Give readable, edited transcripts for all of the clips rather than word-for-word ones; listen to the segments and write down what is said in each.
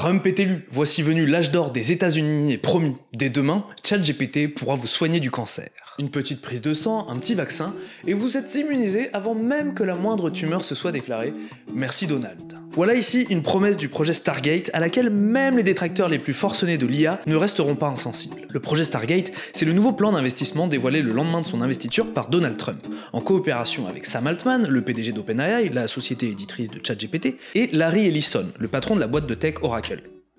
Trump est élu, voici venu l'âge d'or des États-Unis et promis, dès demain, ChatGPT pourra vous soigner du cancer. Une petite prise de sang, un petit vaccin, et vous êtes immunisé avant même que la moindre tumeur se soit déclarée. Merci Donald. Voilà ici une promesse du projet Stargate à laquelle même les détracteurs les plus forcenés de l'IA ne resteront pas insensibles. Le projet Stargate, c'est le nouveau plan d'investissement dévoilé le lendemain de son investiture par Donald Trump, en coopération avec Sam Altman, le PDG d'OpenAI, la société éditrice de ChatGPT, et Larry Ellison, le patron de la boîte de tech Oracle.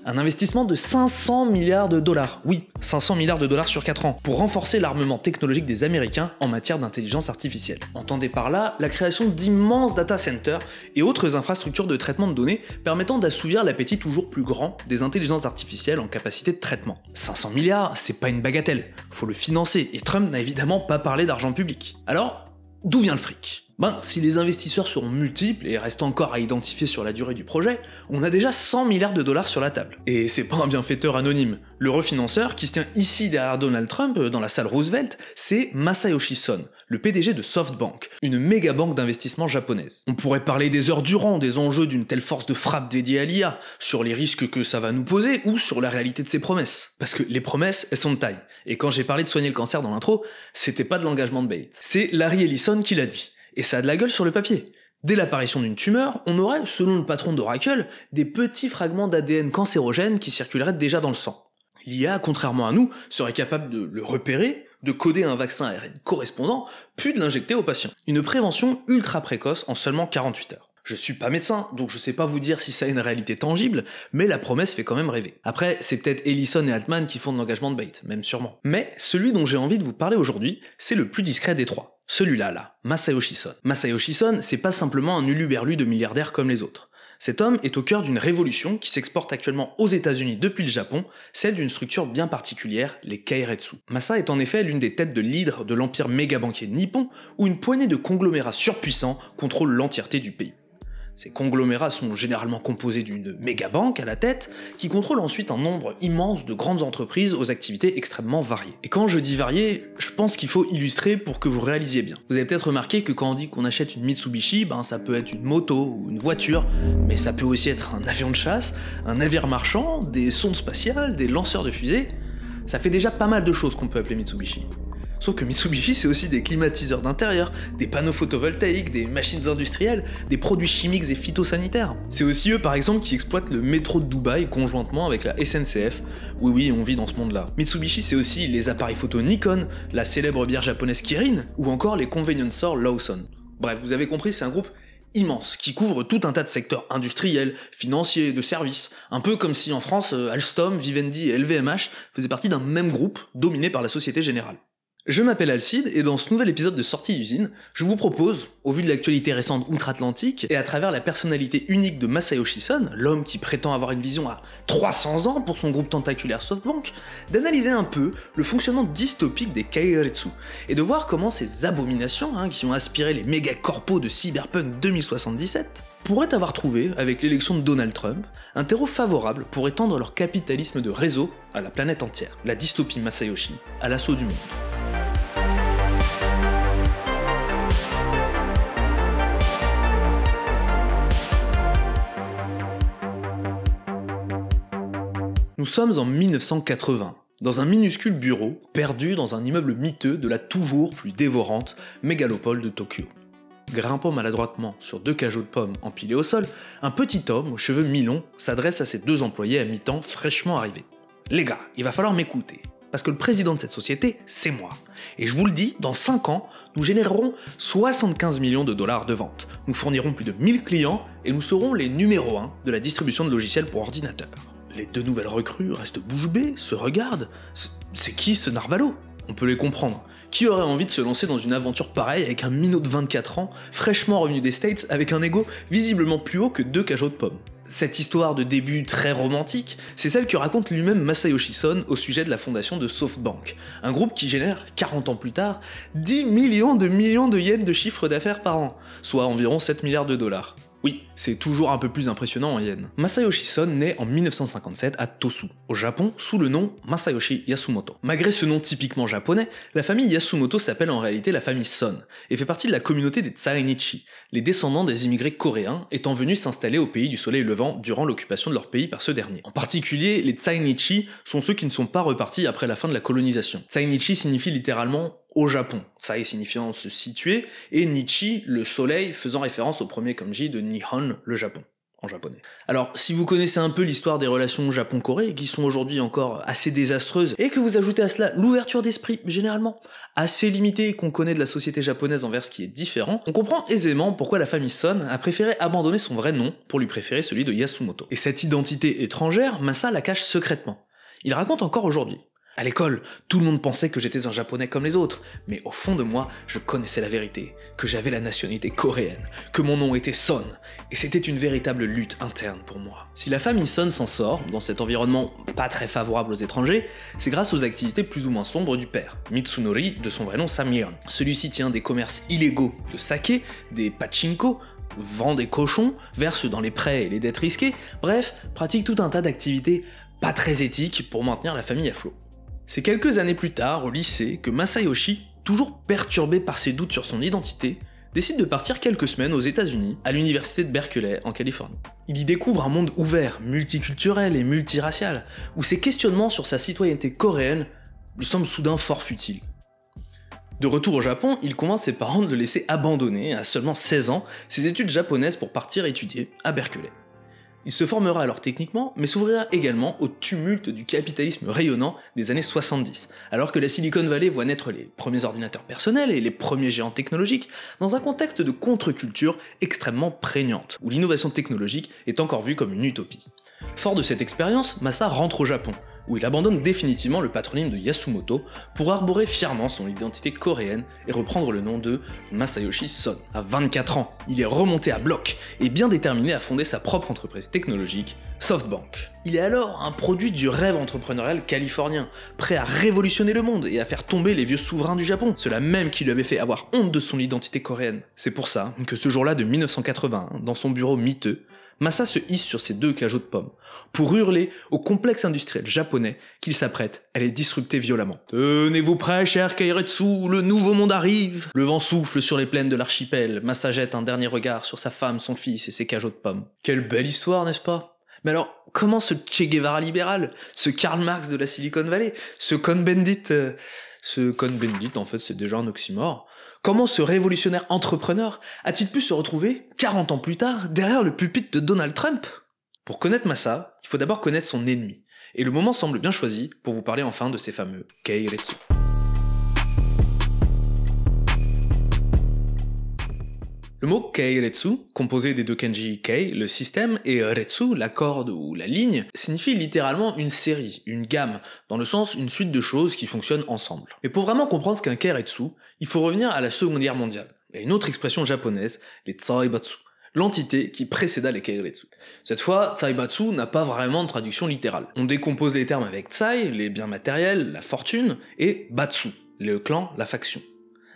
Un investissement de 500 milliards de dollars, oui, 500 milliards de dollars sur 4 ans, pour renforcer l'armement technologique des Américains en matière d'intelligence artificielle. Entendez par là la création d'immenses data centers et autres infrastructures de traitement de données permettant d'assouvir l'appétit toujours plus grand des intelligences artificielles en capacité de traitement. 500 milliards, c'est pas une bagatelle, faut le financer, et Trump n'a évidemment pas parlé d'argent public. Alors, d'où vient le fric ? Si les investisseurs seront multiples et restent encore à identifier sur la durée du projet, on a déjà 100 milliards de dollars sur la table. Et c'est pas un bienfaiteur anonyme. Le refinanceur, qui se tient ici derrière Donald Trump, dans la salle Roosevelt, c'est Masayoshi Son, le PDG de SoftBank, une méga banque d'investissement japonaise. On pourrait parler des heures durant des enjeux d'une telle force de frappe dédiée à l'IA, sur les risques que ça va nous poser, ou sur la réalité de ses promesses. Parce que les promesses, elles sont de taille. Et quand j'ai parlé de soigner le cancer dans l'intro, c'était pas de l'engagement de bait. C'est Larry Ellison qui l'a dit. Et ça a de la gueule sur le papier. Dès l'apparition d'une tumeur, on aurait, selon le patron d'Oracle, des petits fragments d'ADN cancérogènes qui circuleraient déjà dans le sang. L'IA, contrairement à nous, serait capable de le repérer, de coder un vaccin ARN correspondant, puis de l'injecter au patient. Une prévention ultra précoce en seulement 48 heures. Je suis pas médecin, donc je sais pas vous dire si ça a une réalité tangible, mais la promesse fait quand même rêver. Après, c'est peut-être Ellison et Altman qui font de l'engagement de bait, même sûrement. Mais celui dont j'ai envie de vous parler aujourd'hui, c'est le plus discret des trois. Celui-là, Masayoshi Son. Masayoshi Son, c'est pas simplement un uluberlu de milliardaire comme les autres. Cet homme est au cœur d'une révolution qui s'exporte actuellement aux États-Unis depuis le Japon, celle d'une structure bien particulière, les Keiretsu. Masa est en effet l'une des têtes de l'hydre de l'empire méga-banquier nippon, où une poignée de conglomérats surpuissants contrôle l'entièreté du pays. Ces conglomérats sont généralement composés d'une méga-banque à la tête, qui contrôle ensuite un nombre immense de grandes entreprises aux activités extrêmement variées. Et quand je dis variées, je pense qu'il faut illustrer pour que vous réalisiez bien. Vous avez peut-être remarqué que quand on dit qu'on achète une Mitsubishi, ça peut être une moto ou une voiture, mais ça peut aussi être un avion de chasse, un navire marchand, des sondes spatiales, des lanceurs de fusées. Ça fait déjà pas mal de choses qu'on peut appeler Mitsubishi. Sauf que Mitsubishi, c'est aussi des climatiseurs d'intérieur, des panneaux photovoltaïques, des machines industrielles, des produits chimiques et phytosanitaires. C'est aussi eux, par exemple, qui exploitent le métro de Dubaï conjointement avec la SNCF. Oui, on vit dans ce monde-là. Mitsubishi, c'est aussi les appareils photo Nikon, la célèbre bière japonaise Kirin, ou encore les convenience stores Lawson. Bref, vous avez compris, c'est un groupe immense, qui couvre tout un tas de secteurs industriels, financiers, de services, un peu comme si en France, Alstom, Vivendi et LVMH faisaient partie d'un même groupe dominé par la Société Générale. Je m'appelle Alcide et dans ce nouvel épisode de Sortie d'usine, je vous propose, au vu de l'actualité récente outre-Atlantique et à travers la personnalité unique de Masayoshi Son, l'homme qui prétend avoir une vision à 300 ans pour son groupe tentaculaire SoftBank, d'analyser un peu le fonctionnement dystopique des Keiretsu et de voir comment ces abominations, qui ont aspiré les méga corpos de Cyberpunk 2077, pourraient avoir trouvé, avec l'élection de Donald Trump, un terreau favorable pour étendre leur capitalisme de réseau à la planète entière. La dystopie Masayoshi à l'assaut du monde. Nous sommes en 1980, dans un minuscule bureau, perdu dans un immeuble miteux de la toujours plus dévorante mégalopole de Tokyo. Grimpant maladroitement sur 2 cajots de pommes empilés au sol, un petit homme aux cheveux mi-longs s'adresse à ses 2 employés à mi-temps fraîchement arrivés. « Les gars, il va falloir m'écouter, parce que le président de cette société, c'est moi. Et je vous le dis, dans 5 ans, nous générerons 75 millions de dollars de ventes. Nous fournirons plus de 1000 clients et nous serons les numéros 1 de la distribution de logiciels pour ordinateurs. » Les 2 nouvelles recrues restent bouche bée, se regardent. C'est qui ce narvalo ? On peut les comprendre. Qui aurait envie de se lancer dans une aventure pareille avec un minot de 24 ans, fraîchement revenu des States, avec un ego visiblement plus haut que 2 cajots de pommes ? Cette histoire de début très romantique, c'est celle que raconte lui-même Masayoshi Son au sujet de la fondation de SoftBank, un groupe qui génère, 40 ans plus tard, 10 millions de yens de chiffre d'affaires par an, soit environ 7 milliards de dollars. Oui, c'est toujours un peu plus impressionnant en yen. Masayoshi Son naît en 1957 à Tosu, au Japon, sous le nom Masayoshi Yasumoto. Malgré ce nom typiquement japonais, la famille Yasumoto s'appelle en réalité la famille Son, et fait partie de la communauté des Tsainichi, les descendants des immigrés coréens étant venus s'installer au pays du soleil levant durant l'occupation de leur pays par ce dernier. En particulier, les Tsainichi sont ceux qui ne sont pas repartis après la fin de la colonisation. Tsainichi signifie littéralement au Japon, Tsai signifiant se situer, et Nichi, le soleil, faisant référence au premier kanji de Nihon, le Japon, en japonais. Alors, si vous connaissez un peu l'histoire des relations Japon-Corée, qui sont aujourd'hui encore assez désastreuses, et que vous ajoutez à cela l'ouverture d'esprit, généralement assez limitée qu'on connaît de la société japonaise envers ce qui est différent, on comprend aisément pourquoi la famille Son a préféré abandonner son vrai nom pour lui préférer celui de Yasumoto. Et cette identité étrangère, Masa la cache secrètement. Il raconte encore aujourd'hui. À l'école, tout le monde pensait que j'étais un japonais comme les autres, mais au fond de moi, je connaissais la vérité, que j'avais la nationalité coréenne, que mon nom était Son, et c'était une véritable lutte interne pour moi. Si la famille Son s'en sort, dans cet environnement pas très favorable aux étrangers, c'est grâce aux activités plus ou moins sombres du père, Mitsunori, de son vrai nom Samyeon. Celui-ci tient des commerces illégaux de saké, des pachinko, vend des cochons, verse dans les prêts et les dettes risquées, bref, pratique tout un tas d'activités pas très éthiques pour maintenir la famille à flot. C'est quelques années plus tard, au lycée, que Masayoshi, toujours perturbé par ses doutes sur son identité, décide de partir quelques semaines aux États-Unis, à l'université de Berkeley, en Californie. Il y découvre un monde ouvert, multiculturel et multiracial, où ses questionnements sur sa citoyenneté coréenne lui semblent soudain fort futiles. De retour au Japon, il convainc ses parents de le laisser abandonner, à seulement 16 ans, ses études japonaises pour partir étudier à Berkeley. Il se formera alors techniquement, mais s'ouvrira également au tumulte du capitalisme rayonnant des années 70, alors que la Silicon Valley voit naître les premiers ordinateurs personnels et les premiers géants technologiques dans un contexte de contre-culture extrêmement prégnante, où l'innovation technologique est encore vue comme une utopie. Fort de cette expérience, Masa rentre au Japon, où il abandonne définitivement le patronyme de Yasumoto pour arborer fièrement son identité coréenne et reprendre le nom de Masayoshi Son. À 24 ans, il est remonté à bloc et bien déterminé à fonder sa propre entreprise technologique, SoftBank. Il est alors un produit du rêve entrepreneurial californien, prêt à révolutionner le monde et à faire tomber les vieux souverains du Japon, ceux-là même qui lui avaient fait avoir honte de son identité coréenne. C'est pour ça que ce jour-là de 1981, dans son bureau miteux, Masa se hisse sur ses 2 cajots de pommes, pour hurler au complexe industriel japonais qu'il s'apprête à les disrupter violemment. « Tenez-vous prêts, cher Keiretsu, le nouveau monde arrive !» Le vent souffle sur les plaines de l'archipel, Masa jette un dernier regard sur sa femme, son fils et ses cajots de pommes. Quelle belle histoire, n'est-ce pas ? Mais alors, comment ce Che Guevara libéral, ce Karl Marx de la Silicon Valley, ce Cohn-Bendit, en fait, c'est déjà un oxymore. Comment ce révolutionnaire entrepreneur a-t-il pu se retrouver, 40 ans plus tard, derrière le pupitre de Donald Trump ? Pour connaître Masa, il faut d'abord connaître son ennemi. Et le moment semble bien choisi pour vous parler enfin de ces fameux Keiretsu. Le mot Keiretsu, composé des 2 kanji Kei, le système, et Retsu, la corde ou la ligne, signifie littéralement une série, une gamme, dans le sens une suite de choses qui fonctionnent ensemble. Mais pour vraiment comprendre ce qu'un Keiretsu, il faut revenir à la Seconde Guerre mondiale, et à une autre expression japonaise, les Tsaibatsu, l'entité qui précéda les Keiretsu. Cette fois, Tsaibatsu n'a pas vraiment de traduction littérale. On décompose les termes avec Tsai, les biens matériels, la fortune, et Batsu, le clan, la faction.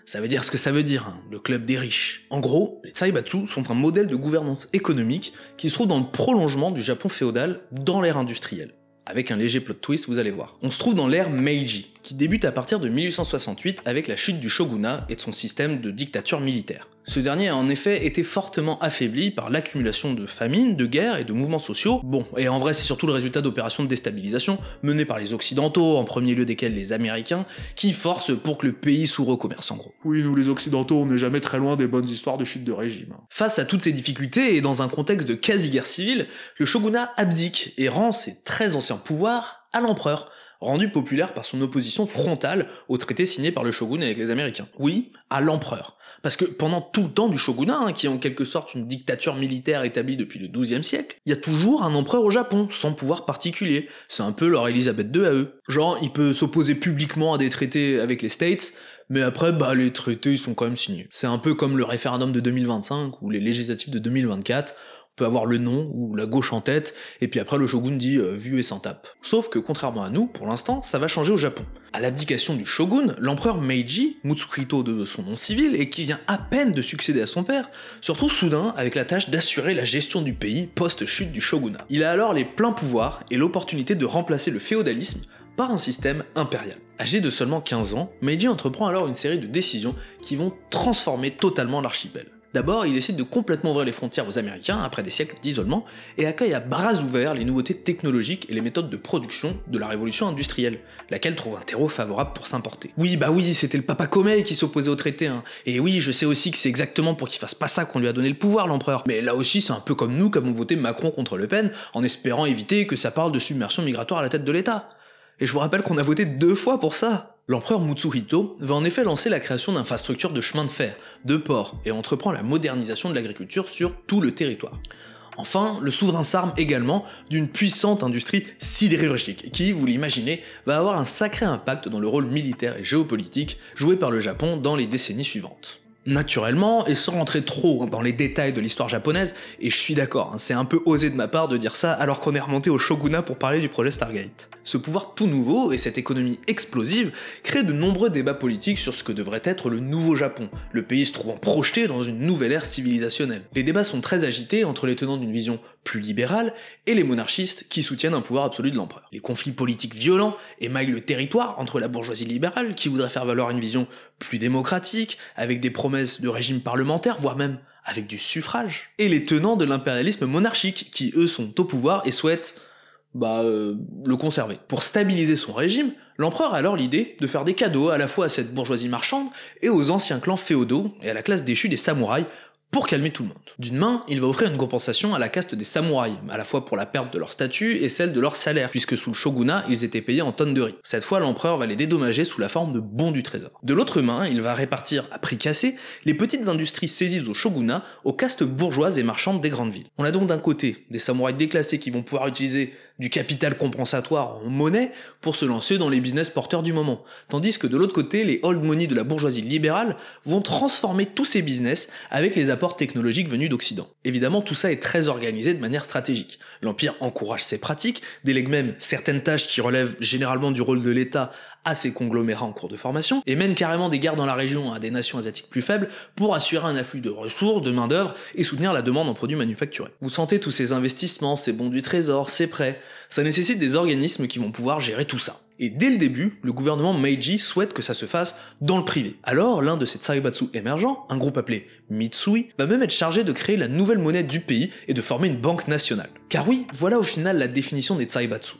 Ça veut dire ce que ça veut dire, hein, le club des riches. En gros, les Tsaibatsu sont un modèle de gouvernance économique qui se trouve dans le prolongement du Japon féodal dans l'ère industrielle. Avec un léger plot twist, vous allez voir. On se trouve dans l'ère Meiji, qui débute à partir de 1868 avec la chute du shogunat et de son système de dictature militaire. Ce dernier a en effet été fortement affaibli par l'accumulation de famines, de guerres et de mouvements sociaux. Bon, et en vrai c'est surtout le résultat d'opérations de déstabilisation menées par les Occidentaux, en premier lieu desquels les Américains, qui forcent pour que le pays s'ouvre au commerce en gros. Oui, nous les Occidentaux, on n'est jamais très loin des bonnes histoires de chute de régime. Face à toutes ces difficultés et dans un contexte de quasi-guerre civile, le shogunat abdique et rend ses très anciens pouvoirs à l'empereur, rendu populaire par son opposition frontale au traité signé par le shogun avec les Américains. Oui, à l'empereur. Parce que pendant tout le temps du shogunat, qui est en quelque sorte une dictature militaire établie depuis le XIIe siècle, il y a toujours un empereur au Japon, sans pouvoir particulier. C'est un peu leur Elisabeth II à eux. Genre, il peut s'opposer publiquement à des traités avec les States, mais après, les traités, ils sont quand même signés. C'est un peu comme le référendum de 2025, ou les législatives de 2024, peut avoir le nom ou la gauche en tête, et puis après le shogun dit vu et sans tape. Sauf que contrairement à nous, pour l'instant, ça va changer au Japon. À l'abdication du shogun, l'empereur Meiji, Mutsuhito de son nom civil, et qui vient à peine de succéder à son père, se retrouve soudain avec la tâche d'assurer la gestion du pays post-chute du shogunat. Il a alors les pleins pouvoirs et l'opportunité de remplacer le féodalisme par un système impérial. Âgé de seulement 15 ans, Meiji entreprend alors une série de décisions qui vont transformer totalement l'archipel. D'abord, il décide de complètement ouvrir les frontières aux Américains après des siècles d'isolement et accueille à bras ouverts les nouveautés technologiques et les méthodes de production de la révolution industrielle, laquelle trouve un terreau favorable pour s'importer. Oui, c'était le Papa Komei qui s'opposait au traité, hein. Et oui, je sais aussi que c'est exactement pour qu'il fasse pas ça qu'on lui a donné le pouvoir, l'empereur. Mais là aussi, c'est un peu comme nous qui avons voté Macron contre Le Pen en espérant éviter que ça parle de submersion migratoire à la tête de l'État. Et je vous rappelle qu'on a voté 2 fois pour ça. L'empereur Mutsuhito va en effet lancer la création d'infrastructures de chemins de fer, de ports, et entreprend la modernisation de l'agriculture sur tout le territoire. Enfin, le souverain s'arme également d'une puissante industrie sidérurgique qui, vous l'imaginez, va avoir un sacré impact dans le rôle militaire et géopolitique joué par le Japon dans les décennies suivantes. Naturellement, et sans rentrer trop dans les détails de l'histoire japonaise, et je suis d'accord, c'est un peu osé de ma part de dire ça alors qu'on est remonté au shogunat pour parler du projet Stargate. Ce pouvoir tout nouveau et cette économie explosive créent de nombreux débats politiques sur ce que devrait être le nouveau Japon, le pays se trouvant projeté dans une nouvelle ère civilisationnelle. Les débats sont très agités entre les tenants d'une vision plus libérale et les monarchistes qui soutiennent un pouvoir absolu de l'empereur. Les conflits politiques violents émaillent le territoire entre la bourgeoisie libérale qui voudrait faire valoir une vision plus démocratique, avec des promesses de régime parlementaire, voire même avec du suffrage, et les tenants de l'impérialisme monarchique qui eux sont au pouvoir et souhaitent le conserver. Pour stabiliser son régime, l'empereur a alors l'idée de faire des cadeaux à la fois à cette bourgeoisie marchande et aux anciens clans féodaux et à la classe déchue des samouraïs pour calmer tout le monde. D'une main, il va offrir une compensation à la caste des samouraïs, à la fois pour la perte de leur statut et celle de leur salaire, puisque sous le shogunat, ils étaient payés en tonnes de riz. Cette fois, l'empereur va les dédommager sous la forme de bons du trésor. De l'autre main, il va répartir à prix cassé les petites industries saisies au shogunat aux castes bourgeoises et marchandes des grandes villes. On a donc d'un côté des samouraïs déclassés qui vont pouvoir utiliser du capital compensatoire en monnaie pour se lancer dans les business porteurs du moment, tandis que de l'autre côté, les old money de la bourgeoisie libérale vont transformer tous ces business avec les apports technologiques venus d'Occident. Évidemment, tout ça est très organisé de manière stratégique. L'Empire encourage ces pratiques, délègue même certaines tâches qui relèvent généralement du rôle de l'État à ces conglomérats en cours de formation, et mène carrément des guerres dans la région à des nations asiatiques plus faibles pour assurer un afflux de ressources, de main-d'œuvre et soutenir la demande en produits manufacturés. Vous sentez tous ces investissements, ces bons du trésor, ces prêts, ça nécessite des organismes qui vont pouvoir gérer tout ça. Et dès le début, le gouvernement Meiji souhaite que ça se fasse dans le privé. Alors, l'un de ces tsaibatsu émergents, un groupe appelé Mitsui, va même être chargé de créer la nouvelle monnaie du pays et de former une banque nationale. Car oui, voilà au final la définition des tsaibatsu.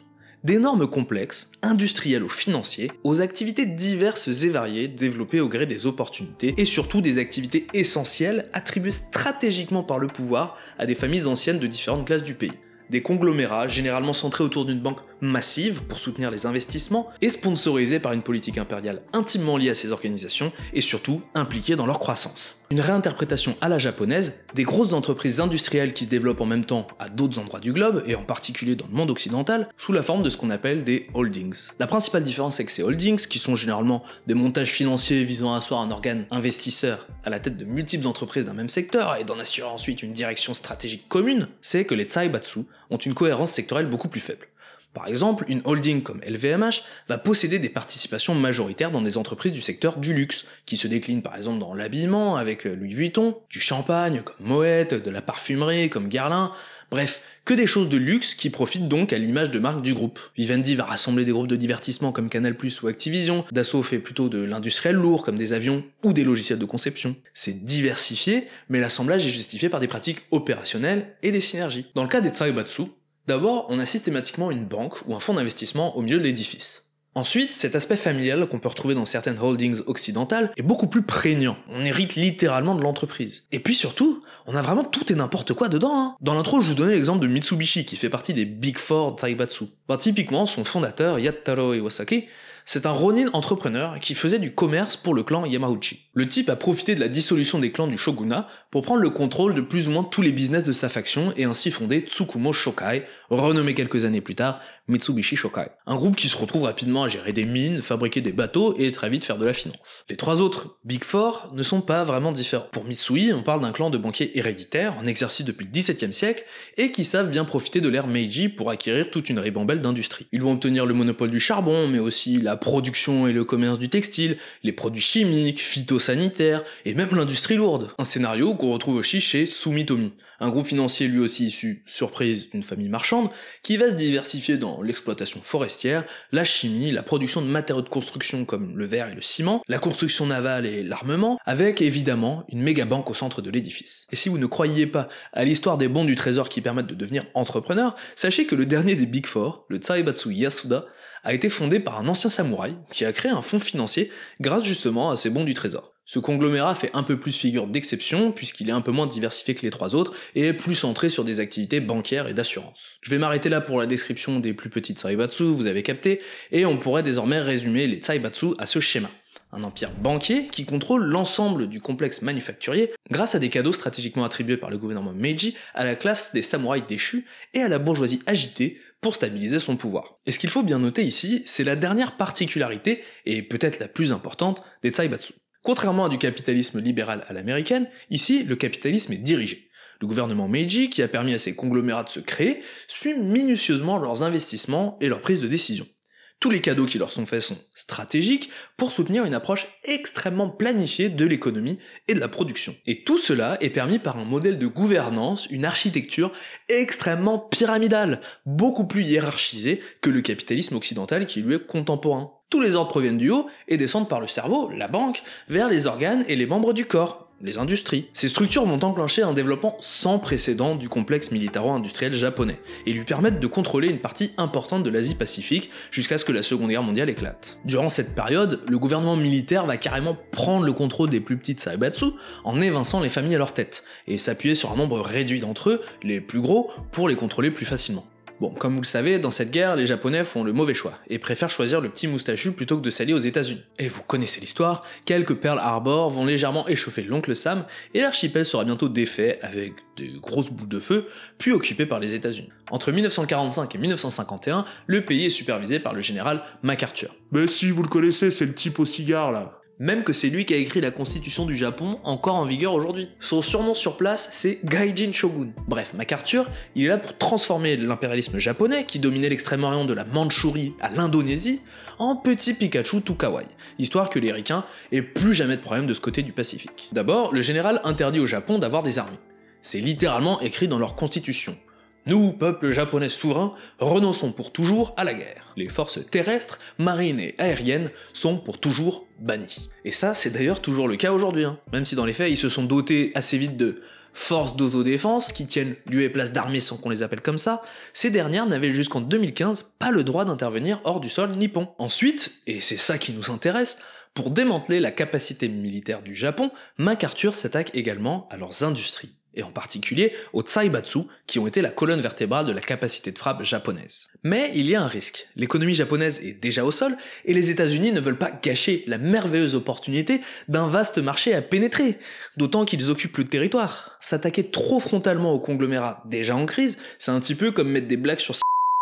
Des normes complexes, industrielles ou financiers, aux activités diverses et variées développées au gré des opportunités, et surtout des activités essentielles attribuées stratégiquement par le pouvoir à des familles anciennes de différentes classes du pays. Des conglomérats généralement centrés autour d'une banque massive pour soutenir les investissements et sponsorisés par une politique impériale intimement liée à ces organisations et surtout impliquée dans leur croissance. Une réinterprétation à la japonaise des grosses entreprises industrielles qui se développent en même temps à d'autres endroits du globe et en particulier dans le monde occidental sous la forme de ce qu'on appelle des holdings. La principale différence avec ces holdings, qui sont généralement des montages financiers visant à asseoir un organe investisseur à la tête de multiples entreprises d'un même secteur et d'en assurer ensuite une direction stratégique commune, c'est que les tsaibatsu ont une cohérence sectorielle beaucoup plus faible. Par exemple, une holding comme LVMH va posséder des participations majoritaires dans des entreprises du secteur du luxe, qui se déclinent par exemple dans l'habillement avec Louis Vuitton, du champagne comme Moet, de la parfumerie comme Guerlain, bref, que des choses de luxe qui profitent donc à l'image de marque du groupe. Vivendi va rassembler des groupes de divertissement comme Canal+ ou Activision, Dassault fait plutôt de l'industriel lourd comme des avions ou des logiciels de conception. C'est diversifié, mais l'assemblage est justifié par des pratiques opérationnelles et des synergies. Dans le cas des tsaibatsu, d'abord, on a systématiquement une banque ou un fonds d'investissement au milieu de l'édifice. Ensuite, cet aspect familial qu'on peut retrouver dans certaines holdings occidentales est beaucoup plus prégnant. On hérite littéralement de l'entreprise. Et puis surtout, on a vraiment tout et n'importe quoi dedans, hein. Dans l'intro, je vous donnais l'exemple de Mitsubishi qui fait partie des Big Four tsaibatsu. Typiquement, son fondateur, Yataro Iwasaki, c'est un ronin entrepreneur qui faisait du commerce pour le clan Yamauchi. Le type a profité de la dissolution des clans du shogunat pour prendre le contrôle de plus ou moins tous les business de sa faction et ainsi fonder Tsukumo Shokai, renommé quelques années plus tard Mitsubishi Shokai. Un groupe qui se retrouve rapidement à gérer des mines, fabriquer des bateaux et très vite faire de la finance. Les trois autres Big Four ne sont pas vraiment différents. Pour Mitsui, on parle d'un clan de banquiers héréditaires, en exercice depuis le XVIIe siècle, et qui savent bien profiter de l'ère Meiji pour acquérir toute une ribambelle d'industries. Ils vont obtenir le monopole du charbon, mais aussi la production et le commerce du textile, les produits chimiques, phytosanitaires, et même l'industrie lourde. Un scénario qu'on retrouve aussi chez Sumitomi, un groupe financier lui aussi issu, surprise, d'une famille marchande, qui va se diversifier dans l'exploitation forestière, la chimie, la production de matériaux de construction comme le verre et le ciment, la construction navale et l'armement, avec évidemment une méga banque au centre de l'édifice. Et si vous ne croyez pas à l'histoire des bons du trésor qui permettent de devenir entrepreneur, sachez que le dernier des Big Four, le Zaibatsu Yasuda, a été fondé par un ancien samouraï qui a créé un fonds financier grâce justement à ces bons du trésor. Ce conglomérat fait un peu plus figure d'exception puisqu'il est un peu moins diversifié que les trois autres et est plus centré sur des activités bancaires et d'assurance. Je vais m'arrêter là pour la description des plus petites Zaibatsu, vous avez capté, et on pourrait désormais résumer les Zaibatsu à ce schéma. Un empire banquier qui contrôle l'ensemble du complexe manufacturier grâce à des cadeaux stratégiquement attribués par le gouvernement Meiji à la classe des samouraïs déchus et à la bourgeoisie agitée pour stabiliser son pouvoir. Et ce qu'il faut bien noter ici, c'est la dernière particularité, et peut-être la plus importante, des Zaibatsu. Contrairement à du capitalisme libéral à l'américaine, ici le capitalisme est dirigé. Le gouvernement Meiji, qui a permis à ces conglomérats de se créer, suit minutieusement leurs investissements et leurs prises de décision. Tous les cadeaux qui leur sont faits sont stratégiques pour soutenir une approche extrêmement planifiée de l'économie et de la production. Et tout cela est permis par un modèle de gouvernance, une architecture extrêmement pyramidale, beaucoup plus hiérarchisée que le capitalisme occidental qui lui est contemporain. Tous les ordres proviennent du haut et descendent par le cerveau, la banque, vers les organes et les membres du corps, les industries. Ces structures vont enclencher un développement sans précédent du complexe militaro-industriel japonais et lui permettent de contrôler une partie importante de l'Asie-Pacifique jusqu'à ce que la Seconde Guerre mondiale éclate. Durant cette période, le gouvernement militaire va carrément prendre le contrôle des plus petites Zaibatsu en évinçant les familles à leur tête et s'appuyer sur un nombre réduit d'entre eux, les plus gros, pour les contrôler plus facilement. Bon, comme vous le savez, dans cette guerre, les Japonais font le mauvais choix, et préfèrent choisir le petit moustachu plutôt que de s'allier aux États-Unis. Et vous connaissez l'histoire, quelques Pearl Harbor vont légèrement échauffer l'oncle Sam, et l'archipel sera bientôt défait avec des grosses boules de feu, puis occupé par les États-Unis. Entre 1945 et 1951, le pays est supervisé par le général MacArthur. Mais si, vous le connaissez, c'est le type au cigare là. Même que c'est lui qui a écrit la constitution du Japon, encore en vigueur aujourd'hui. Son surnom sur place, c'est Gaijin Shogun. Bref, MacArthur, il est là pour transformer l'impérialisme japonais, qui dominait l'extrême-orient de la Mandchourie à l'Indonésie, en petit Pikachu tout kawaii, histoire que les ricains aient plus jamais de problème de ce côté du Pacifique. D'abord, le général interdit au Japon d'avoir des armées. C'est littéralement écrit dans leur constitution. Nous, peuple japonais souverain, renonçons pour toujours à la guerre. Les forces terrestres, marines et aériennes sont pour toujours bannies. Et ça, c'est d'ailleurs toujours le cas aujourd'hui, même si dans les faits, ils se sont dotés assez vite de forces d'autodéfense qui tiennent lieu et place d'armées sans qu'on les appelle comme ça. Ces dernières n'avaient jusqu'en 2015 pas le droit d'intervenir hors du sol nippon. Ensuite, et c'est ça qui nous intéresse, pour démanteler la capacité militaire du Japon, MacArthur s'attaque également à leurs industries, et en particulier aux Zaibatsu, qui ont été la colonne vertébrale de la capacité de frappe japonaise. Mais il y a un risque, l'économie japonaise est déjà au sol, et les États-Unis ne veulent pas gâcher la merveilleuse opportunité d'un vaste marché à pénétrer, d'autant qu'ils occupent le territoire. S'attaquer trop frontalement au conglomérat déjà en crise, c'est un petit peu comme mettre des blagues sur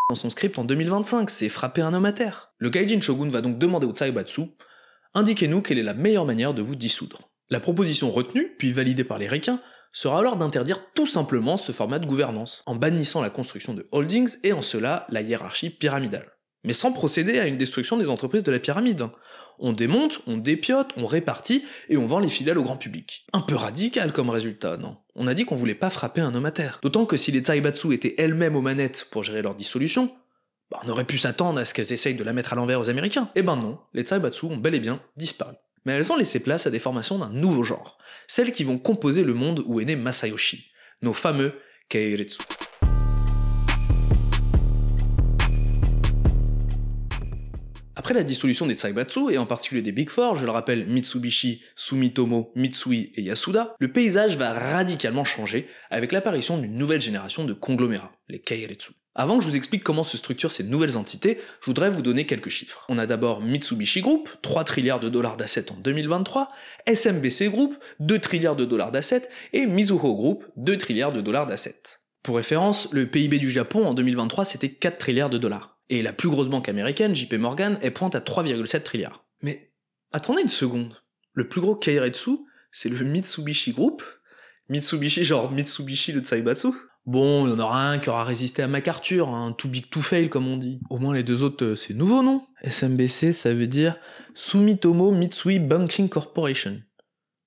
dans son script en 2025, c'est frapper un homme à terre. Le Gaijin Shogun va donc demander aux Zaibatsu « Indiquez-nous quelle est la meilleure manière de vous dissoudre ». La proposition retenue, puis validée par les ricains, sera alors d'interdire tout simplement ce format de gouvernance, en bannissant la construction de holdings et en cela la hiérarchie pyramidale. Mais sans procéder à une destruction des entreprises de la pyramide. On démonte, on dépiote, on répartit et on vend les filiales au grand public. Un peu radical comme résultat, non? On a dit qu'on voulait pas frapper un homme à terre. D'autant que si les Zaibatsu étaient elles-mêmes aux manettes pour gérer leur dissolution, on aurait pu s'attendre à ce qu'elles essayent de la mettre à l'envers aux Américains. Eh ben non, les Zaibatsu ont bel et bien disparu. Mais elles ont laissé place à des formations d'un nouveau genre, celles qui vont composer le monde où est né Masayoshi, nos fameux Keiretsu. Après la dissolution des Zaibatsu, et en particulier des Big Four, je le rappelle Mitsubishi, Sumitomo, Mitsui et Yasuda, le paysage va radicalement changer avec l'apparition d'une nouvelle génération de conglomérats, les Keiretsu. Avant que je vous explique comment se structurent ces nouvelles entités, je voudrais vous donner quelques chiffres. On a d'abord Mitsubishi Group, 3 trilliards de dollars d'assets en 2023, SMBC Group, 2 trilliards de dollars d'assets, et Mizuho Group, 2 trilliards de dollars d'assets. Pour référence, le PIB du Japon en 2023 c'était 4 trilliards de dollars. Et la plus grosse banque américaine, JP Morgan, est pointe à 3,7 trilliards. Mais attendez une seconde, le plus gros Keiretsu, c'est le Mitsubishi Group, Mitsubishi, genre Mitsubishi le Zaibatsu? Bon, il y en aura un qui aura résisté à MacArthur, un too big to fail comme on dit. Au moins les deux autres, c'est nouveau, non? SMBC, ça veut dire Sumitomo Mitsui Banking Corporation.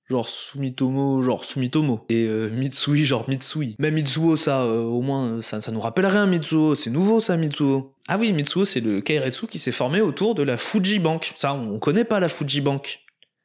Genre Sumitomo. Et Mitsui, genre Mitsui. Même Mitsuo, ça, au moins, ça nous rappelle rien, Mitsuo. C'est nouveau, ça, Mitsuo. Ah oui, Mitsuo, c'est le Keiretsu qui s'est formé autour de la Fuji Bank. Ça, on connaît pas la Fuji Bank.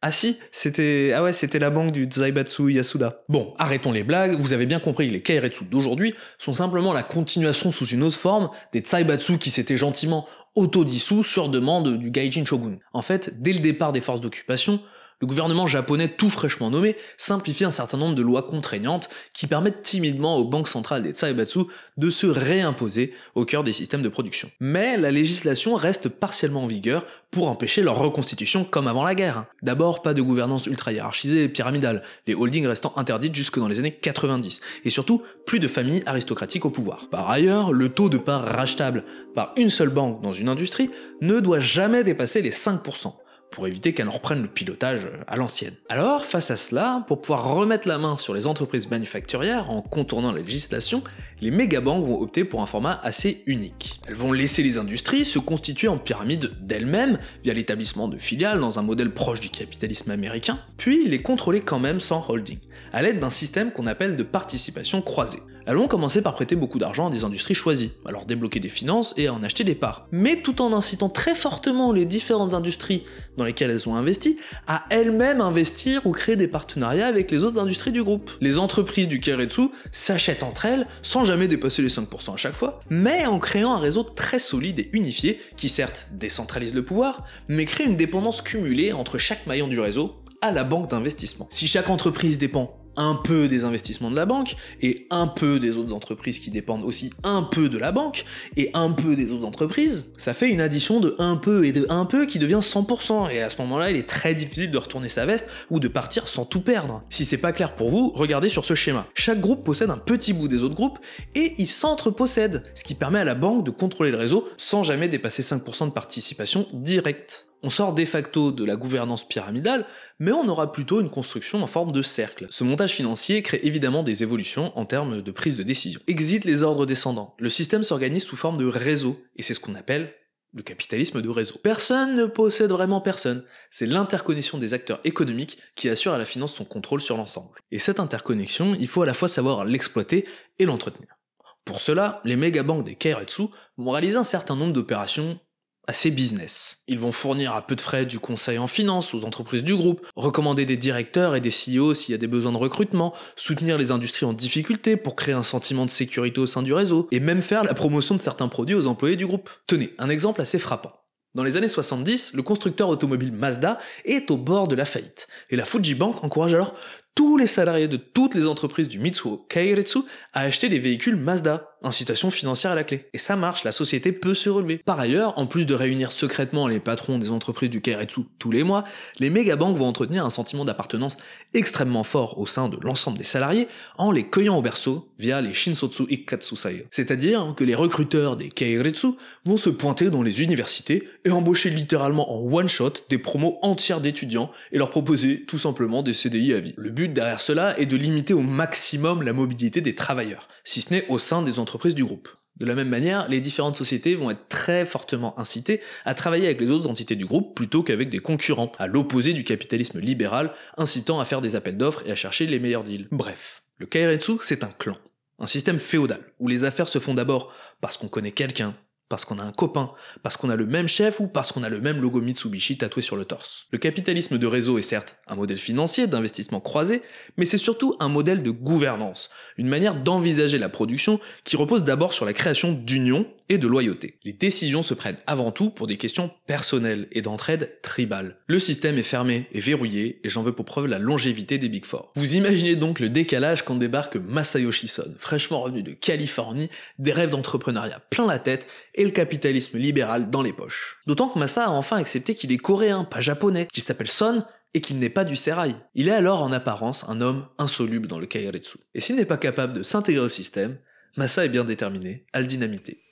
Ah si, c'était la banque du Zaibatsu Yasuda. Bon, arrêtons les blagues, vous avez bien compris que les Keiretsu d'aujourd'hui sont simplement la continuation sous une autre forme des Zaibatsu qui s'étaient gentiment autodissous sur demande du Gaijin Shogun. En fait, dès le départ des forces d'occupation, le gouvernement japonais tout fraîchement nommé simplifie un certain nombre de lois contraignantes qui permettent timidement aux banques centrales des Zaibatsu de se réimposer au cœur des systèmes de production. Mais la législation reste partiellement en vigueur pour empêcher leur reconstitution comme avant la guerre. D'abord, pas de gouvernance ultra hiérarchisée et pyramidale, les holdings restant interdites jusque dans les années 90, et surtout plus de familles aristocratiques au pouvoir. Par ailleurs, le taux de part rachetable par une seule banque dans une industrie ne doit jamais dépasser les 5%. Pour éviter qu'elles reprennent le pilotage à l'ancienne. Alors, face à cela, pour pouvoir remettre la main sur les entreprises manufacturières en contournant la législation, les mégabanques vont opter pour un format assez unique. Elles vont laisser les industries se constituer en pyramide d'elles-mêmes via l'établissement de filiales dans un modèle proche du capitalisme américain, puis les contrôler quand même sans holding, à l'aide d'un système qu'on appelle de participation croisée. Elles vont commencer par prêter beaucoup d'argent à des industries choisies, à leur débloquer des finances et à en acheter des parts, mais tout en incitant très fortement les différentes industries dans lesquelles elles ont investi à elles-mêmes investir ou créer des partenariats avec les autres industries du groupe. Les entreprises du Keiretsu s'achètent entre elles sans jamais dépasser les 5% à chaque fois, mais en créant un réseau très solide et unifié qui certes décentralise le pouvoir, mais crée une dépendance cumulée entre chaque maillon du réseau à la banque d'investissement. Si chaque entreprise dépend un peu des investissements de la banque, et un peu des autres entreprises qui dépendent aussi un peu de la banque, et un peu des autres entreprises, ça fait une addition de un peu et de un peu qui devient 100%, et à ce moment-là, il est très difficile de retourner sa veste ou de partir sans tout perdre. Si c'est pas clair pour vous, regardez sur ce schéma. Chaque groupe possède un petit bout des autres groupes, et ils s'entrepossèdent, ce qui permet à la banque de contrôler le réseau sans jamais dépasser 5% de participation directe. On sort de facto de la gouvernance pyramidale, mais on aura plutôt une construction en forme de cercle. Ce montage financier crée évidemment des évolutions en termes de prise de décision. Exit les ordres descendants. Le système s'organise sous forme de réseau, et c'est ce qu'on appelle le capitalisme de réseau. Personne ne possède vraiment personne. C'est l'interconnexion des acteurs économiques qui assure à la finance son contrôle sur l'ensemble. Et cette interconnexion, il faut à la fois savoir l'exploiter et l'entretenir. Pour cela, les mégabanques des Keiretsu vont réaliser un certain nombre d'opérations assez business. Ils vont fournir à peu de frais du conseil en finance aux entreprises du groupe, recommander des directeurs et des CEO s'il y a des besoins de recrutement, soutenir les industries en difficulté pour créer un sentiment de sécurité au sein du réseau, et même faire la promotion de certains produits aux employés du groupe. Tenez, un exemple assez frappant. Dans les années 70, le constructeur automobile Mazda est au bord de la faillite, et la Fuji Bank encourage alors tous les salariés de toutes les entreprises du Mitsuo Keiretsu à acheter des véhicules Mazda, incitation financière à la clé. Et ça marche, la société peut se relever. Par ailleurs, en plus de réunir secrètement les patrons des entreprises du Keiretsu tous les mois, les mégabanques vont entretenir un sentiment d'appartenance extrêmement fort au sein de l'ensemble des salariés en les cueillant au berceau via les Shinsotsu Ikkatsusai. C'est-à-dire que les recruteurs des Keiretsu vont se pointer dans les universités et embaucher littéralement en one-shot des promos entières d'étudiants et leur proposer tout simplement des CDI à vie. Le but derrière cela est de limiter au maximum la mobilité des travailleurs, si ce n'est au sein des entreprises du groupe. De la même manière, les différentes sociétés vont être très fortement incitées à travailler avec les autres entités du groupe plutôt qu'avec des concurrents, à l'opposé du capitalisme libéral, incitant à faire des appels d'offres et à chercher les meilleurs deals. Bref, le Keiretsu, c'est un clan, un système féodal, où les affaires se font d'abord parce qu'on connaît quelqu'un, parce qu'on a un copain, parce qu'on a le même chef ou parce qu'on a le même logo Mitsubishi tatoué sur le torse. Le capitalisme de réseau est certes un modèle financier d'investissement croisé, mais c'est surtout un modèle de gouvernance, une manière d'envisager la production qui repose d'abord sur la création d'unions et de loyauté. Les décisions se prennent avant tout pour des questions personnelles et d'entraide tribale. Le système est fermé et verrouillé, et j'en veux pour preuve la longévité des Big Four. Vous imaginez donc le décalage quand débarque Masayoshi Son, fraîchement revenu de Californie, des rêves d'entrepreneuriat plein la tête, et le capitalisme libéral dans les poches. D'autant que Masa a enfin accepté qu'il est coréen, pas japonais, qu'il s'appelle Son et qu'il n'est pas du sérail. Il est alors en apparence un homme insoluble dans le Keiretsu. Et s'il n'est pas capable de s'intégrer au système, Masa est bien déterminé à le dynamiter.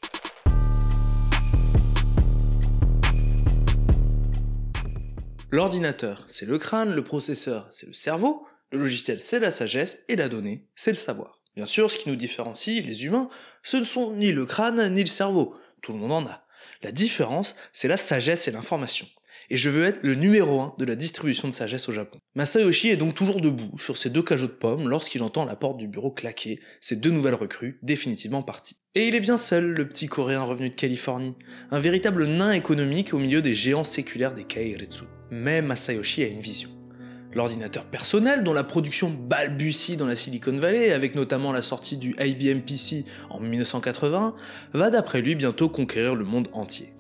L'ordinateur, c'est le crâne, le processeur, c'est le cerveau, Le logiciel, c'est la sagesse, et la donnée, c'est le savoir. Bien sûr, ce qui nous différencie, les humains, ce ne sont ni le crâne, ni le cerveau. Tout le monde en a. La différence, c'est la sagesse et l'information. Et je veux être le numéro 1 de la distribution de sagesse au Japon. Masayoshi est donc toujours debout sur ses 2 cajots de pommes lorsqu'il entend la porte du bureau claquer, ses 2 nouvelles recrues définitivement parties. Et il est bien seul, le petit coréen revenu de Californie, un véritable nain économique au milieu des géants séculaires des Keiretsu. Mais Masayoshi a une vision. L'ordinateur personnel, dont la production balbutie dans la Silicon Valley, avec notamment la sortie du IBM PC en 1980, va d'après lui bientôt conquérir le monde entier.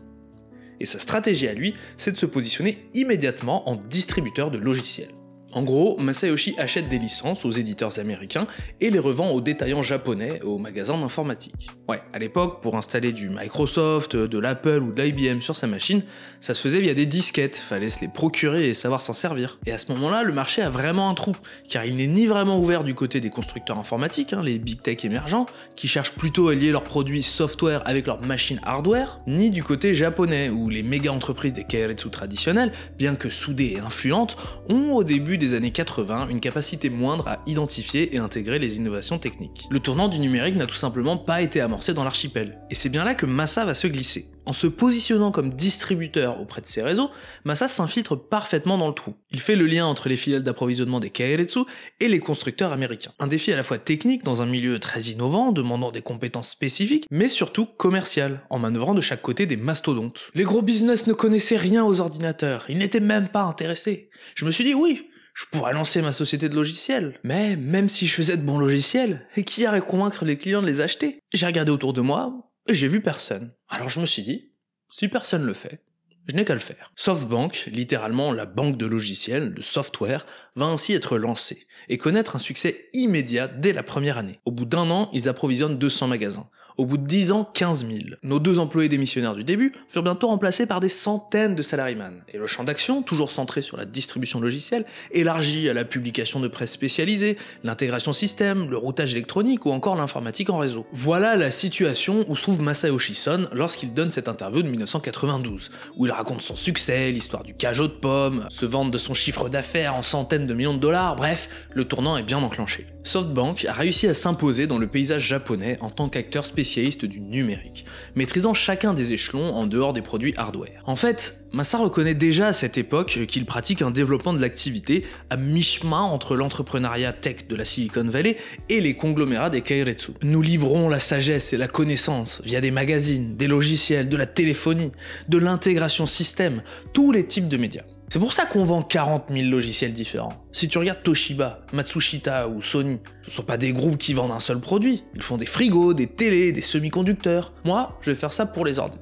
Et sa stratégie à lui, c'est de se positionner immédiatement en distributeur de logiciels. En gros, Masayoshi achète des licences aux éditeurs américains et les revend aux détaillants japonais aux magasins d'informatique. Ouais, à l'époque, pour installer du Microsoft, de l'Apple ou de l'IBM sur sa machine, ça se faisait via des disquettes, fallait se les procurer et savoir s'en servir. Et à ce moment-là, le marché a vraiment un trou, car il n'est ni vraiment ouvert du côté des constructeurs informatiques, les big tech émergents, qui cherchent plutôt à lier leurs produits software avec leurs machines hardware, ni du côté japonais, où les méga entreprises des Keiretsu traditionnelles, bien que soudées et influentes, ont au début des années 80 une capacité moindre à identifier et intégrer les innovations techniques. Le tournant du numérique n'a tout simplement pas été amorcé dans l'archipel, et c'est bien là que Masa va se glisser. En se positionnant comme distributeur auprès de ces réseaux, Masa s'infiltre parfaitement dans le trou. Il fait le lien entre les filiales d'approvisionnement des Keiretsu et les constructeurs américains. Un défi à la fois technique dans un milieu très innovant, demandant des compétences spécifiques, mais surtout commercial, en manœuvrant de chaque côté des mastodontes. Les gros business ne connaissaient rien aux ordinateurs, ils n'étaient même pas intéressés. Je me suis dit oui, je pourrais lancer ma société de logiciels. Mais même si je faisais de bons logiciels, qui irait convaincre les clients de les acheter? J'ai regardé autour de moi, et j'ai vu personne. Alors je me suis dit, si personne le fait, je n'ai qu'à le faire. SoftBank, littéralement la banque de logiciels, de software, va ainsi être lancée, et connaître un succès immédiat dès la première année. Au bout d'1 an, ils approvisionnent 200 magasins. Au bout de 10 ans, 15 000. Nos 2 employés démissionnaires du début furent bientôt remplacés par des centaines de salariés-man. Et le champ d'action, toujours centré sur la distribution logicielle, élargi à la publication de presse spécialisée, l'intégration système, le routage électronique ou encore l'informatique en réseau. Voilà la situation où se trouve Masayoshi Son lorsqu'il donne cette interview de 1992, où il raconte son succès, l'histoire du cajot de pommes, se vante de son chiffre d'affaires en centaines de millions de dollars, bref, le tournant est bien enclenché. SoftBank a réussi à s'imposer dans le paysage japonais en tant qu'acteur spécialiste du numérique, maîtrisant chacun des échelons en dehors des produits hardware. En fait, Masa reconnaît déjà à cette époque qu'il pratique un développement de l'activité à mi-chemin entre l'entrepreneuriat tech de la Silicon Valley et les conglomérats des Keiretsu. Nous livrons la sagesse et la connaissance via des magazines, des logiciels, de la téléphonie, de l'intégration système, tous les types de médias. C'est pour ça qu'on vend 40 000 logiciels différents. Si tu regardes Toshiba, Matsushita ou Sony, ce ne sont pas des groupes qui vendent un seul produit. Ils font des frigos, des télés, des semi-conducteurs. Moi, je vais faire ça pour les ordi.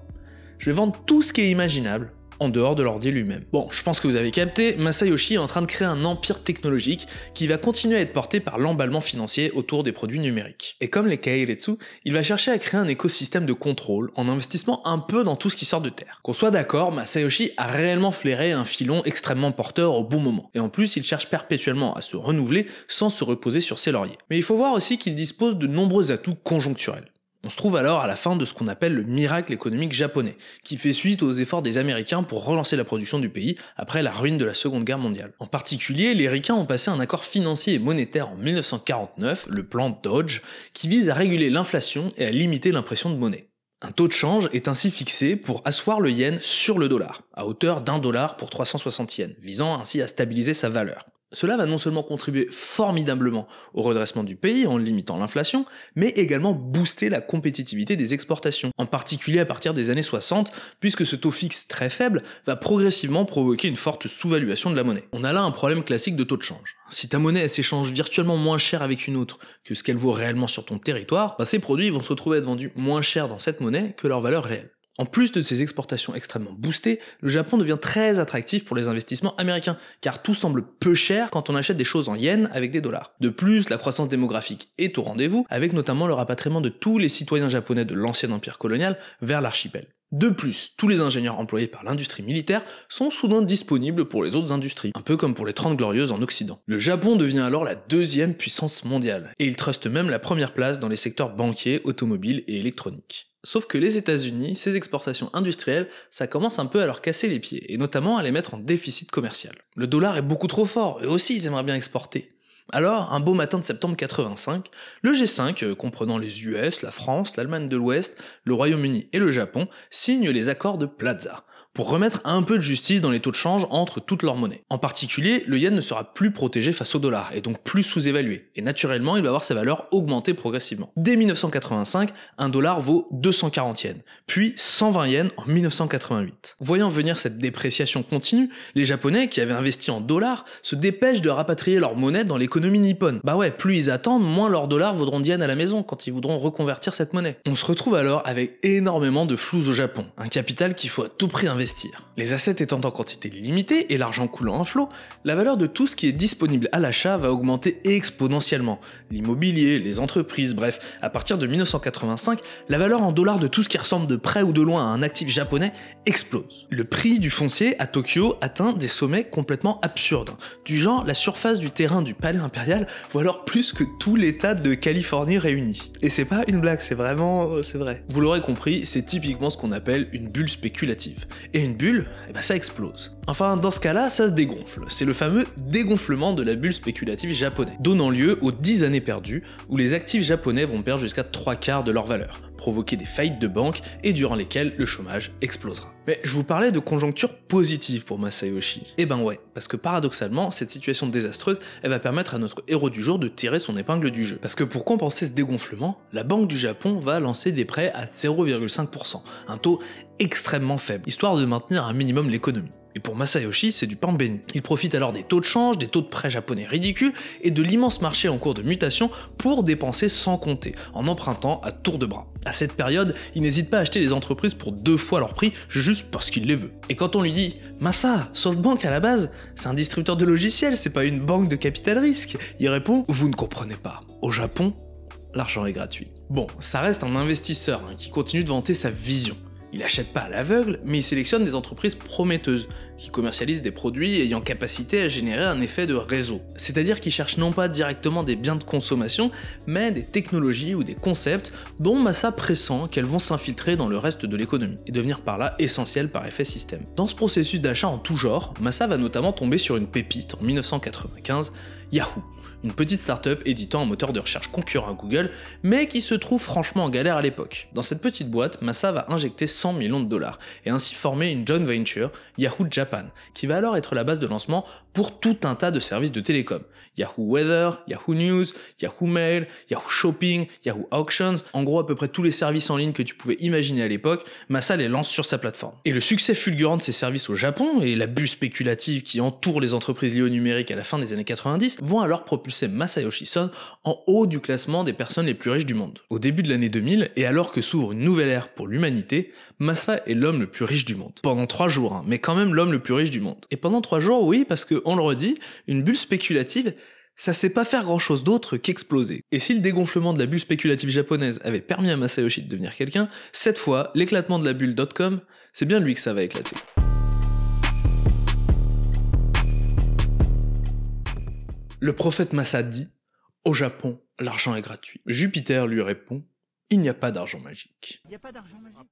Je vais vendre tout ce qui est imaginable, en dehors de l'ordi lui-même. Bon, je pense que vous avez capté, Masayoshi est en train de créer un empire technologique qui va continuer à être porté par l'emballement financier autour des produits numériques. Et comme les Keiretsu, il va chercher à créer un écosystème de contrôle en investissant un peu dans tout ce qui sort de terre. Qu'on soit d'accord, Masayoshi a réellement flairé un filon extrêmement porteur au bon moment. Et en plus, il cherche perpétuellement à se renouveler sans se reposer sur ses lauriers. Mais il faut voir aussi qu'il dispose de nombreux atouts conjoncturels. On se trouve alors à la fin de ce qu'on appelle le miracle économique japonais, qui fait suite aux efforts des Américains pour relancer la production du pays après la ruine de la Seconde Guerre mondiale. En particulier, les Ricains ont passé un accord financier et monétaire en 1949, le plan Dodge, qui vise à réguler l'inflation et à limiter l'impression de monnaie. Un taux de change est ainsi fixé pour asseoir le yen sur le dollar, à hauteur d'1$ pour 360 yens, visant ainsi à stabiliser sa valeur. Cela va non seulement contribuer formidablement au redressement du pays en limitant l'inflation, mais également booster la compétitivité des exportations, en particulier à partir des années 60, puisque ce taux fixe très faible va progressivement provoquer une forte sous-valuation de la monnaie. On a là un problème classique de taux de change. Si ta monnaie s'échange virtuellement moins cher avec une autre que ce qu'elle vaut réellement sur ton territoire, ces produits vont se retrouver à être vendus moins cher dans cette monnaie que leur valeur réelle. En plus de ces exportations extrêmement boostées, le Japon devient très attractif pour les investissements américains, car tout semble peu cher quand on achète des choses en yens avec des dollars. De plus, la croissance démographique est au rendez-vous, avec notamment le rapatriement de tous les citoyens japonais de l'ancien empire colonial vers l'archipel. De plus, tous les ingénieurs employés par l'industrie militaire sont soudain disponibles pour les autres industries, un peu comme pour les 30 Glorieuses en Occident. Le Japon devient alors la deuxième puissance mondiale, et il truste même la première place dans les secteurs banquiers, automobiles et électroniques. Sauf que les États-Unis, ces exportations industrielles, ça commence un peu à leur casser les pieds, et notamment à les mettre en déficit commercial. Le dollar est beaucoup trop fort, eux aussi ils aimeraient bien exporter. Alors, un beau matin de septembre 85, le G5, comprenant les US, la France, l'Allemagne de l'Ouest, le Royaume-Uni et le Japon, signent les accords de Plaza, pour remettre un peu de justice dans les taux de change entre toutes leurs monnaies. En particulier, le yen ne sera plus protégé face au dollar, et donc plus sous-évalué, et naturellement il va voir sa valeur augmenter progressivement. Dès 1985, un dollar vaut 240 yens, puis 120 yens en 1988. Voyant venir cette dépréciation continue, les Japonais, qui avaient investi en dollars, se dépêchent de rapatrier leur monnaie dans l'économie nippone. Bah ouais, plus ils attendent, moins leurs dollars vaudront d'yens à la maison quand ils voudront reconvertir cette monnaie. On se retrouve alors avec énormément de flous au Japon, un capital qu'il faut à tout prix investir. Les assets étant en quantité limitée et l'argent coulant en flot, la valeur de tout ce qui est disponible à l'achat va augmenter exponentiellement. L'immobilier, les entreprises, bref, à partir de 1985, la valeur en dollars de tout ce qui ressemble de près ou de loin à un actif japonais explose. Le prix du foncier à Tokyo atteint des sommets complètement absurdes. Du genre, la surface du terrain du palais impérial vaut alors plus que tout l'état de Californie réuni. Et c'est pas une blague, c'est vrai. Vous l'aurez compris, c'est typiquement ce qu'on appelle une bulle spéculative. Et une bulle, ça explose. Enfin, dans ce cas-là, ça se dégonfle. C'est le fameux dégonflement de la bulle spéculative japonaise, donnant lieu aux 10 années perdues, où les actifs japonais vont perdre jusqu'à 3/4 de leur valeur, provoquer des faillites de banques et durant lesquelles le chômage explosera. Mais je vous parlais de conjoncture positive pour Masayoshi. Eh ben ouais, parce que paradoxalement, cette situation désastreuse, elle va permettre à notre héros du jour de tirer son épingle du jeu. Parce que pour compenser ce dégonflement, la Banque du Japon va lancer des prêts à 0,5%, un taux extrêmement faible, histoire de maintenir un minimum l'économie. Et pour Masayoshi, c'est du pain béni. Il profite alors des taux de change, des taux de prêts japonais ridicules et de l'immense marché en cours de mutation pour dépenser sans compter, en empruntant à tour de bras. À cette période, il n'hésite pas à acheter des entreprises pour 2 fois leur prix juste parce qu'il les veut. Et quand on lui dit « Masa, SoftBank à la base, c'est un distributeur de logiciels, c'est pas une banque de capital risque », il répond « Vous ne comprenez pas. Au Japon, l'argent est gratuit. » Bon, ça reste un investisseur qui continue de vanter sa vision. Il n'achète pas à l'aveugle, mais il sélectionne des entreprises prometteuses, qui commercialisent des produits ayant capacité à générer un effet de réseau. C'est-à-dire qu'il cherche non pas directement des biens de consommation, mais des technologies ou des concepts dont Masa pressent qu'elles vont s'infiltrer dans le reste de l'économie, et devenir par là essentielles par effet système. Dans ce processus d'achat en tout genre, Masa va notamment tomber sur une pépite en 1995, Yahoo, une petite start-up éditant un moteur de recherche concurrent à Google, mais qui se trouve franchement en galère à l'époque. Dans cette petite boîte, Masa va injecter 100 millions de dollars et ainsi former une joint venture, Yahoo Japan, qui va alors être la base de lancement pour tout un tas de services de télécom. Yahoo Weather, Yahoo News, Yahoo Mail, Yahoo Shopping, Yahoo Auctions, en gros à peu près tous les services en ligne que tu pouvais imaginer à l'époque, Masa les lance sur sa plateforme. Et le succès fulgurant de ces services au Japon et la bulle spéculative qui entoure les entreprises liées au numérique à la fin des années 90 vont alors propulser Masayoshi Son en haut du classement des personnes les plus riches du monde. Au début de l'année 2000, et alors que s'ouvre une nouvelle ère pour l'humanité, Masa est l'homme le plus riche du monde. Pendant 3 jours, mais quand même l'homme le plus riche du monde. Et pendant 3 jours, oui, parce que, on le redit, une bulle spéculative, ça sait pas faire grand chose d'autre qu'exploser. Et si le dégonflement de la bulle spéculative japonaise avait permis à Masayoshi de devenir quelqu'un, cette fois, l'éclatement de la bulle .com, c'est bien lui que ça va éclater. Le prophète Masa dit « Au Japon, l'argent est gratuit ». Jupiter lui répond « Il n'y a pas d'argent magique ».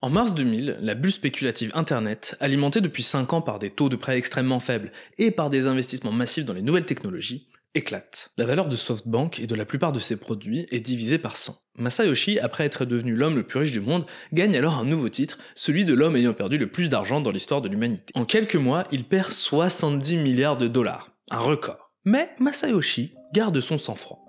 En mars 2000, la bulle spéculative Internet, alimentée depuis 5 ans par des taux de prêt extrêmement faibles et par des investissements massifs dans les nouvelles technologies, éclate. La valeur de SoftBank et de la plupart de ses produits est divisée par 100. Masayoshi, après être devenu l'homme le plus riche du monde, gagne alors un nouveau titre, celui de l'homme ayant perdu le plus d'argent dans l'histoire de l'humanité. En quelques mois, il perd 70 milliards de dollars, un record. Mais Masayoshi garde son sang-froid.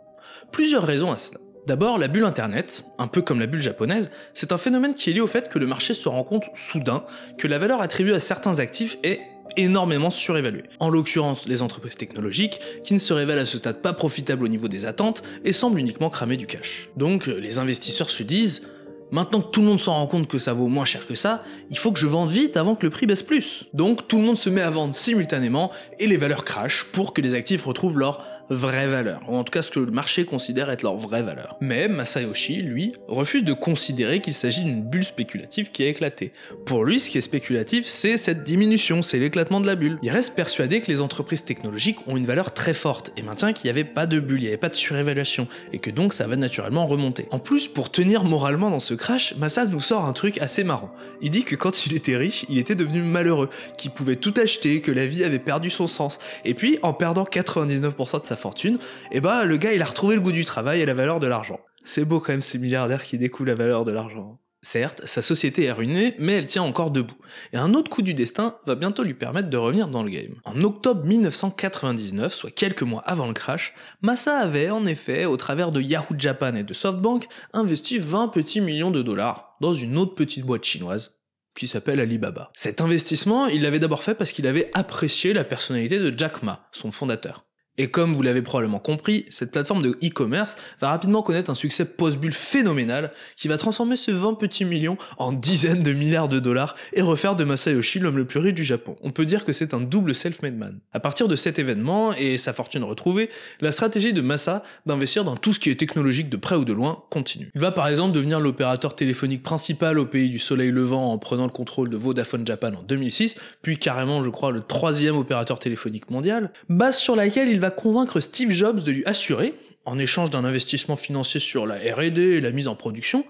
Plusieurs raisons à cela. D'abord, la bulle Internet, un peu comme la bulle japonaise, c'est un phénomène qui est lié au fait que le marché se rend compte soudain que la valeur attribuée à certains actifs est énormément surévaluée. En l'occurrence, les entreprises technologiques, qui ne se révèlent à ce stade pas profitables au niveau des attentes et semblent uniquement cramer du cash. Donc, les investisseurs se disent « Maintenant que tout le monde s'en rend compte que ça vaut moins cher que ça, il faut que je vende vite avant que le prix baisse plus. » Donc tout le monde se met à vendre simultanément et les valeurs crashent pour que les actifs retrouvent leur vraie valeur, ou en tout cas ce que le marché considère être leur vraie valeur. Mais Masayoshi, lui, refuse de considérer qu'il s'agit d'une bulle spéculative qui a éclaté. Pour lui, ce qui est spéculatif, c'est cette diminution, c'est l'éclatement de la bulle. Il reste persuadé que les entreprises technologiques ont une valeur très forte, et maintient qu'il n'y avait pas de bulle, il n'y avait pas de surévaluation, et que donc ça va naturellement remonter. En plus, pour tenir moralement dans ce crash, Masa nous sort un truc assez marrant. Il dit que quand il était riche, il était devenu malheureux, qu'il pouvait tout acheter, que la vie avait perdu son sens, et puis en perdant 99% de sa fortune, et bah le gars il a retrouvé le goût du travail et la valeur de l'argent. C'est beau quand même ces milliardaires qui découvrent la valeur de l'argent. Certes, sa société est ruinée, mais elle tient encore debout. Et un autre coup du destin va bientôt lui permettre de revenir dans le game. En octobre 1999, soit quelques mois avant le crash, Masa avait en effet, au travers de Yahoo Japan et de SoftBank, investi 20 petits millions de dollars dans une autre petite boîte chinoise qui s'appelle Alibaba. Cet investissement, il l'avait d'abord fait parce qu'il avait apprécié la personnalité de Jack Ma, son fondateur. Et comme vous l'avez probablement compris, cette plateforme de e-commerce va rapidement connaître un succès post-bulle phénoménal qui va transformer ces 20 petits millions en dizaines de milliards de dollars et refaire de Masayoshi l'homme le plus riche du Japon. On peut dire que c'est un double self-made man. À partir de cet événement et sa fortune retrouvée, la stratégie de Masa d'investir dans tout ce qui est technologique de près ou de loin continue. Il va par exemple devenir l'opérateur téléphonique principal au pays du soleil levant en prenant le contrôle de Vodafone Japan en 2006, puis carrément je crois le 3e opérateur téléphonique mondial, base sur laquelle il va convaincre Steve Jobs de lui assurer, en échange d'un investissement financier sur la R&D et la mise en production,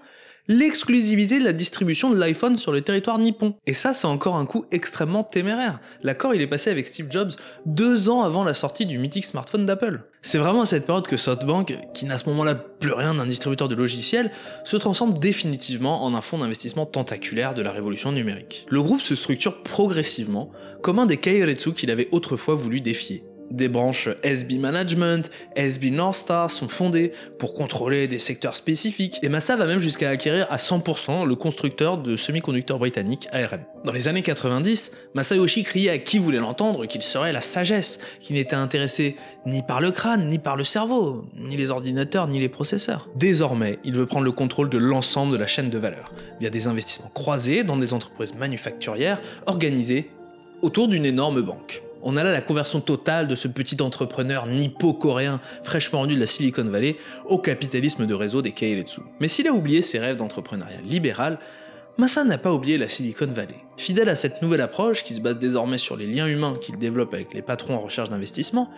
l'exclusivité de la distribution de l'iPhone sur le territoire nippon. Et ça, c'est encore un coup extrêmement téméraire. L'accord, il est passé avec Steve Jobs 2 ans avant la sortie du mythique smartphone d'Apple. C'est vraiment à cette période que SoftBank, qui n'a à ce moment-là plus rien d'un distributeur de logiciels, se transforme définitivement en un fonds d'investissement tentaculaire de la révolution numérique. Le groupe se structure progressivement comme un des keiretsu qu'il avait autrefois voulu défier. Des branches SB Management, SB North Star sont fondées pour contrôler des secteurs spécifiques, et Masa va même jusqu'à acquérir à 100% le constructeur de semi-conducteurs britannique ARM. Dans les années 90, Masayoshi criait à qui voulait l'entendre qu'il serait la sagesse, qui n'était intéressé ni par le crâne, ni par le cerveau, ni les ordinateurs, ni les processeurs. Désormais, il veut prendre le contrôle de l'ensemble de la chaîne de valeur, via des investissements croisés dans des entreprises manufacturières organisées autour d'une énorme banque. On a là la conversion totale de ce petit entrepreneur nippo-coréen fraîchement rendu de la Silicon Valley au capitalisme de réseau des keiretsu. Mais s'il a oublié ses rêves d'entrepreneuriat libéral, Masa n'a pas oublié la Silicon Valley. Fidèle à cette nouvelle approche, qui se base désormais sur les liens humains qu'il développe avec les patrons en recherche d'investissement,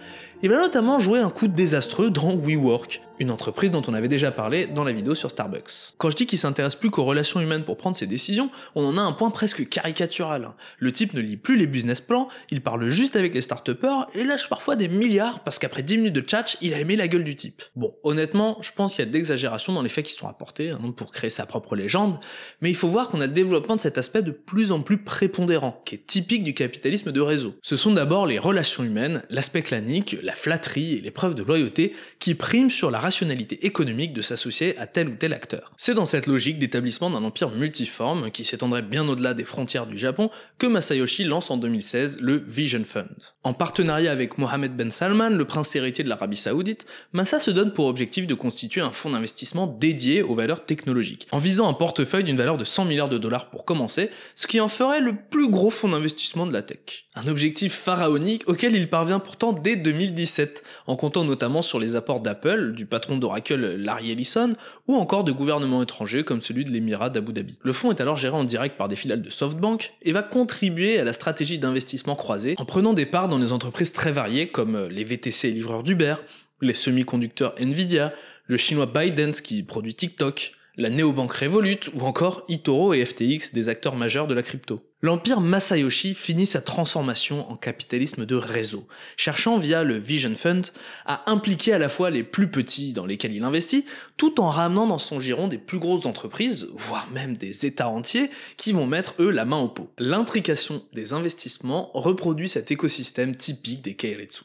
il va notamment jouer un coup désastreux dans WeWork, une entreprise dont on avait déjà parlé dans la vidéo sur Starbucks. Quand je dis qu'il s'intéresse plus qu'aux relations humaines pour prendre ses décisions, on en a un point presque caricatural. Le type ne lit plus les business plans, il parle juste avec les start-upers et lâche parfois des milliards parce qu'après 10 minutes de chat, il a aimé la gueule du type. Bon, honnêtement, je pense qu'il y a d'exagération dans les faits qui sont apportés, pour créer sa propre légende, mais il faut voir qu'on a le développement de cet aspect de plus en plus prépondérant, qui est typique du capitalisme de réseau. Ce sont d'abord les relations humaines, l'aspect clanique, la flatterie et les preuves de loyauté qui priment sur la rationalité économique de s'associer à tel ou tel acteur. C'est dans cette logique d'établissement d'un empire multiforme, qui s'étendrait bien au-delà des frontières du Japon, que Masayoshi lance en 2016 le Vision Fund. En partenariat avec Mohammed Ben Salman, le prince héritier de l'Arabie Saoudite, Masa se donne pour objectif de constituer un fonds d'investissement dédié aux valeurs technologiques, en visant un portefeuille d'une valeur de 100 milliards de dollars pour commencer, ce qui en ferait le plus gros fonds d'investissement de la tech. Un objectif pharaonique auquel il parvient pourtant dès 2017, en comptant notamment sur les apports d'Apple, du patron d'Oracle Larry Ellison, ou encore de gouvernements étrangers comme celui de l'Émirat d'Abu Dhabi. Le fonds est alors géré en direct par des filiales de SoftBank et va contribuer à la stratégie d'investissement croisé en prenant des parts dans des entreprises très variées comme les VTC et livreurs d'Uber, les semi-conducteurs Nvidia, le chinois ByteDance qui produit TikTok, la néobanque Revolut ou encore eToro et FTX, des acteurs majeurs de la crypto. L'empire Masayoshi finit sa transformation en capitalisme de réseau, cherchant via le Vision Fund à impliquer à la fois les plus petits dans lesquels il investit, tout en ramenant dans son giron des plus grosses entreprises, voire même des états entiers, qui vont mettre eux la main au pot. L'intrication des investissements reproduit cet écosystème typique des keiretsu.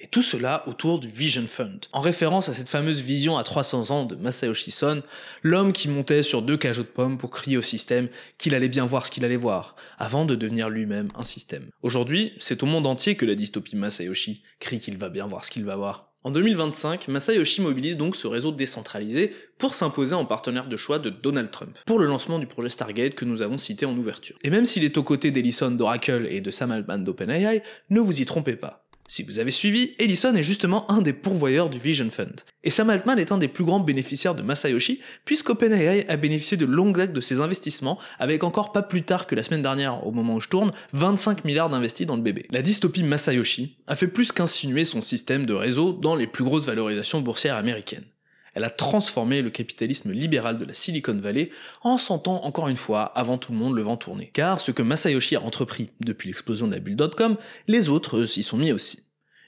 Et tout cela autour du Vision Fund, en référence à cette fameuse vision à 300 ans de Masayoshi Son, l'homme qui montait sur 2 cajots de pommes pour crier au système qu'il allait bien voir ce qu'il allait voir, avant de devenir lui-même un système. Aujourd'hui, c'est au monde entier que la dystopie Masayoshi crie qu'il va bien voir ce qu'il va voir. En 2025, Masayoshi mobilise donc ce réseau décentralisé pour s'imposer en partenaire de choix de Donald Trump, pour le lancement du projet Stargate que nous avons cité en ouverture. Et même s'il est aux côtés d'Ellison d'Oracle et de Sam Altman d'OpenAI, ne vous y trompez pas. Si vous avez suivi, Ellison est justement un des pourvoyeurs du Vision Fund. Et Sam Altman est un des plus grands bénéficiaires de Masayoshi, puisqu'OpenAI a bénéficié de longue date de ses investissements, avec encore pas plus tard que la semaine dernière, au moment où je tourne, 25 milliards d'investis dans le bébé. La dystopie Masayoshi a fait plus qu'insinuer son système de réseau dans les plus grosses valorisations boursières américaines. Elle a transformé le capitalisme libéral de la Silicon Valley en sentant encore une fois avant tout le monde le vent tourner. Car ce que Masayoshi a entrepris depuis l'explosion de la bulle .com, les autres s'y sont mis aussi.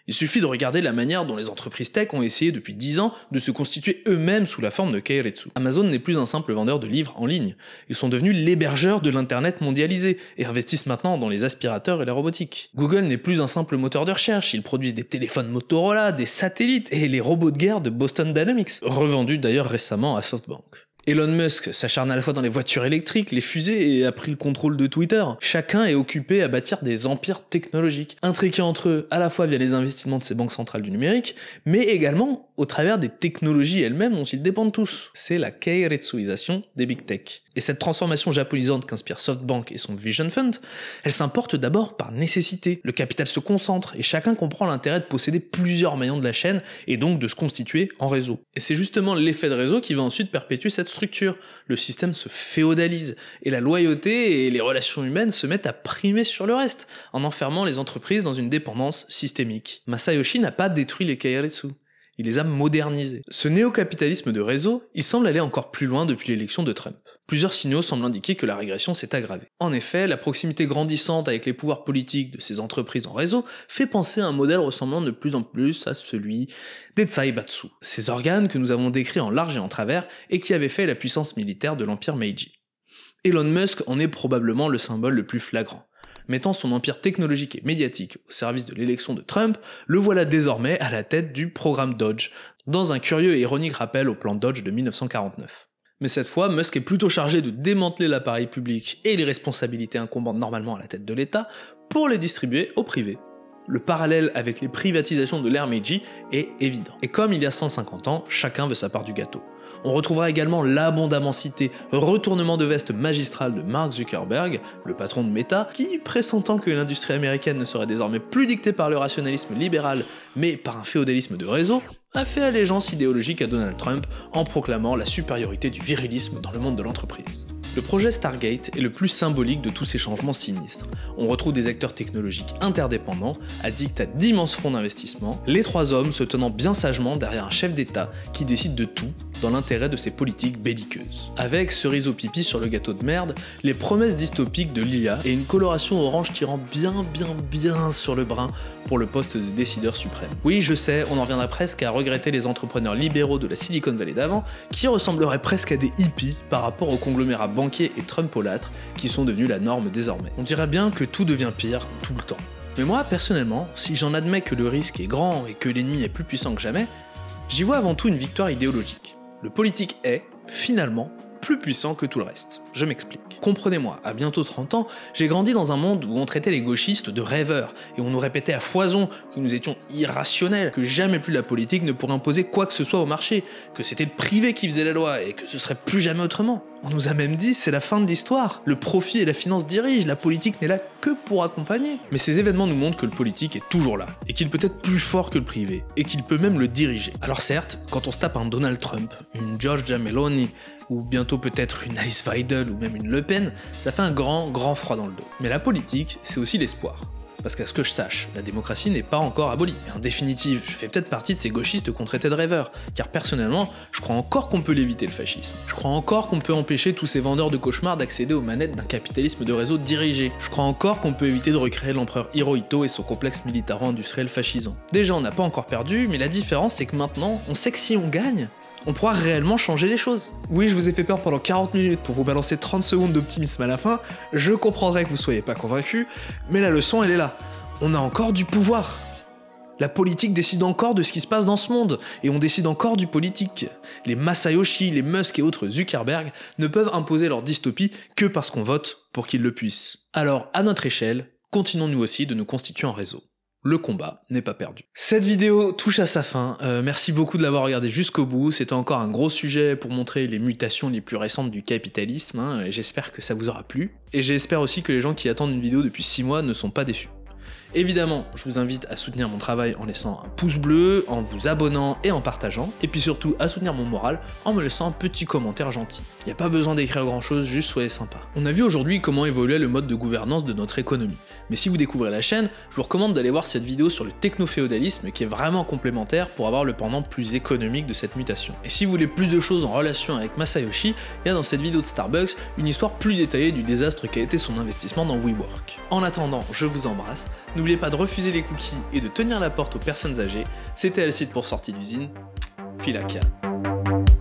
Il suffit de regarder la manière dont les entreprises tech ont essayé depuis 10 ans de se constituer eux-mêmes sous la forme de keiretsu. Amazon n'est plus un simple vendeur de livres en ligne. Ils sont devenus l'hébergeur de l'internet mondialisé et investissent maintenant dans les aspirateurs et la robotique. Google n'est plus un simple moteur de recherche, ils produisent des téléphones Motorola, des satellites et les robots de guerre de Boston Dynamics, revendus d'ailleurs récemment à SoftBank. Elon Musk s'acharne à la fois dans les voitures électriques, les fusées et a pris le contrôle de Twitter. Chacun est occupé à bâtir des empires technologiques, intriqués entre eux à la fois via les investissements de ces banques centrales du numérique, mais également au travers des technologies elles-mêmes dont ils dépendent tous. C'est la keiretsuisation des big tech. Et cette transformation japonisante qu'inspire SoftBank et son Vision Fund, elle s'importe d'abord par nécessité. Le capital se concentre et chacun comprend l'intérêt de posséder plusieurs maillons de la chaîne et donc de se constituer en réseau. Et c'est justement l'effet de réseau qui va ensuite perpétuer cette structure. Le système se féodalise et la loyauté et les relations humaines se mettent à primer sur le reste, en enfermant les entreprises dans une dépendance systémique. Masayoshi n'a pas détruit les keiretsu. Il les a modernisés. Ce néo-capitalisme de réseau, il semble aller encore plus loin depuis l'élection de Trump. Plusieurs signaux semblent indiquer que la régression s'est aggravée. En effet, la proximité grandissante avec les pouvoirs politiques de ces entreprises en réseau fait penser à un modèle ressemblant de plus en plus à celui des Zaibatsu, ces organes que nous avons décrits en large et en travers et qui avaient fait la puissance militaire de l'empire Meiji. Elon Musk en est probablement le symbole le plus flagrant. Mettant son empire technologique et médiatique au service de l'élection de Trump, le voilà désormais à la tête du programme Dodge, dans un curieux et ironique rappel au plan Dodge de 1949. Mais cette fois, Musk est plutôt chargé de démanteler l'appareil public et les responsabilités incombant normalement à la tête de l'État pour les distribuer au privé. Le parallèle avec les privatisations de l'ère Meiji est évident. Et comme il y a 150 ans, chacun veut sa part du gâteau. On retrouvera également l'abondamment cité retournement de veste magistral de Mark Zuckerberg, le patron de Meta, qui, pressentant que l'industrie américaine ne serait désormais plus dictée par le rationalisme libéral, mais par un féodalisme de réseau, a fait allégeance idéologique à Donald Trump en proclamant la supériorité du virilisme dans le monde de l'entreprise. Le projet Stargate est le plus symbolique de tous ces changements sinistres. On retrouve des acteurs technologiques interdépendants, addicts à d'immenses fonds d'investissement, les trois hommes se tenant bien sagement derrière un chef d'État qui décide de tout dans l'intérêt de ses politiques belliqueuses. Avec, cerise au pipi sur le gâteau de merde, les promesses dystopiques de l'IA et une coloration orange tirant bien sur le brun pour le poste de décideur suprême. Oui, je sais, on en viendra presque à regretter les entrepreneurs libéraux de la Silicon Valley d'avant, qui ressembleraient presque à des hippies par rapport aux conglomérats banquiers et trumpolâtres qui sont devenus la norme désormais. On dirait bien que tout devient pire tout le temps. Mais moi, personnellement, si j'en admets que le risque est grand et que l'ennemi est plus puissant que jamais, j'y vois avant tout une victoire idéologique. Le politique est, finalement, plus puissant que tout le reste. Je m'explique. Comprenez-moi, à bientôt 30 ans, j'ai grandi dans un monde où on traitait les gauchistes de rêveurs, et on nous répétait à foison que nous étions irrationnels, que jamais plus la politique ne pourrait imposer quoi que ce soit au marché, que c'était le privé qui faisait la loi, et que ce serait plus jamais autrement. On nous a même dit c'est la fin de l'histoire, le profit et la finance dirigent, la politique n'est là que pour accompagner. Mais ces événements nous montrent que le politique est toujours là, et qu'il peut être plus fort que le privé, et qu'il peut même le diriger. Alors certes, quand on se tape un Donald Trump, une Giorgia Meloni, ou bientôt peut-être une Alice Weidel ou même une Le Pen, ça fait un grand froid dans le dos. Mais la politique, c'est aussi l'espoir. Parce qu'à ce que je sache, la démocratie n'est pas encore abolie. Et en définitive, je fais peut-être partie de ces gauchistes qu'on traitait de rêveurs, car personnellement, je crois encore qu'on peut l'éviter le fascisme. Je crois encore qu'on peut empêcher tous ces vendeurs de cauchemars d'accéder aux manettes d'un capitalisme de réseau dirigé. Je crois encore qu'on peut éviter de recréer l'empereur Hirohito et son complexe militaro-industriel fascisant. Déjà, on n'a pas encore perdu, mais la différence c'est que maintenant, on sait que si on gagne, on pourra réellement changer les choses. Oui, je vous ai fait peur pendant 40 minutes pour vous balancer 30 secondes d'optimisme à la fin, je comprendrais que vous soyez pas convaincus, mais la leçon elle est là. On a encore du pouvoir. La politique décide encore de ce qui se passe dans ce monde, et on décide encore du politique. Les Masayoshi, les Musk et autres Zuckerberg ne peuvent imposer leur dystopie que parce qu'on vote pour qu'ils le puissent. Alors, à notre échelle, continuons nous aussi de nous constituer en réseau. Le combat n'est pas perdu. Cette vidéo touche à sa fin, merci beaucoup de l'avoir regardé jusqu'au bout, c'était encore un gros sujet pour montrer les mutations les plus récentes du capitalisme, j'espère que ça vous aura plu, et j'espère aussi que les gens qui attendent une vidéo depuis 6 mois ne sont pas déçus. Évidemment, je vous invite à soutenir mon travail en laissant un pouce bleu, en vous abonnant et en partageant, et puis surtout à soutenir mon moral en me laissant un petit commentaire gentil. Y a pas besoin d'écrire grand chose, juste soyez sympa. On a vu aujourd'hui comment évoluait le mode de gouvernance de notre économie. Mais si vous découvrez la chaîne, je vous recommande d'aller voir cette vidéo sur le techno-féodalisme qui est vraiment complémentaire pour avoir le pendant plus économique de cette mutation. Et si vous voulez plus de choses en relation avec Masayoshi, il y a dans cette vidéo de Starbucks une histoire plus détaillée du désastre qu'a été son investissement dans WeWork. En attendant, je vous embrasse, n'oubliez pas de refuser les cookies et de tenir la porte aux personnes âgées. C'était Alcide pour Sortie d'usine, Filaka.